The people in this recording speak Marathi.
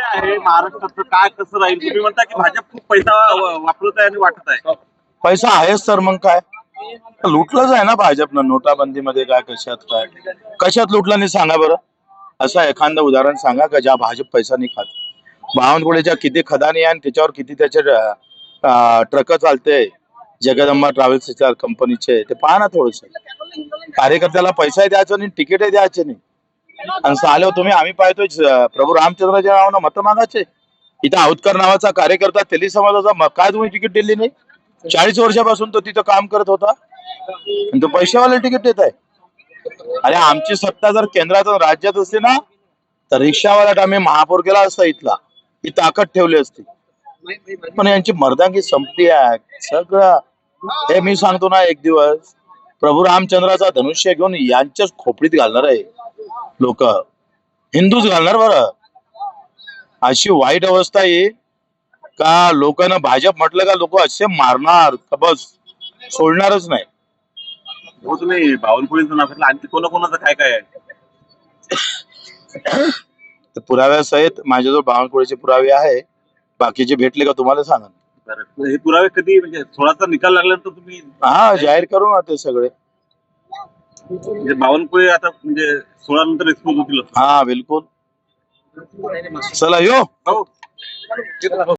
काय आहे महाराष्ट्राचं काय कसं राहील? तुम्ही म्हणता की भाजप खूप पैसा वापरत आहे आणि वाटत आहे. पैसा आहेच तर मग काय लुटलंच आहे ना भाजपनं नोटाबंदीमध्ये काय कशात लुटलं नाही सांगा बरं. असं एखादं उदाहरण सांगा का ज्या भाजप पैसा नाही खात. बावनकुळेच्या किती खदानी आहे आणि त्याच्यावर किती त्याचे ट्रक चालते जगदंबा ट्रॅव्हल्सच्या कंपनीचे ते पहा ना थोडस. कार्यकर्त्याला पैसाही द्यायचा नाही तिकीटही द्यायचे नाही आणि चालव तुम्ही आम्ही पाहतोय प्रभू रामचंद्राच्या नावानं मत मागायचे. इथं औतकर नावाचा कार्यकर्ता तेली समाजाचा काय तुम्ही तिकीट दिली नाही? 40 वर्षापासून तो तिथं काम करत होता आणि तो पैशावाले तिकीट देत आहे. अरे आमची सत्ता जर केंद्रात राज्यात असते ना तर रिक्षावाला आम्ही महापौर केला असता इथला ही ताकद ठेवली असती. पण यांची मर्दांगी संपली आहे सगळं. हे मी सांगतो ना एक दिवस प्रभू रामचंद्राचा धनुष्य घेऊन यांच्याच खोपडीत घालणार आहे लोक. हिंदूच घालणार बरं. अशी वाईट अवस्था आहे का लोकांना भाजप म्हटलं का लोक असे मारणार का बस सोडणारच नाही. हो तुम्ही बावनकुळेचं नाव घेतलं, आणखी कोणाकोणाचं काय काय आहे? तर पुराव्यासहित माझ्याजवळ बावनकुळेचे पुरावे आहे. बाकीचे भेटले का तुम्हाला सांगा. बरं, हे पुरावे कधी म्हणजे 16चा निकाल लागल्यानंतर तुम्ही हा जाहीर करू ना ते सगळे. म्हणजे बावनकुळे आता म्हणजे 16 नंतर एक्सपोज होतील? हा बिलकुल. चला यो. हो.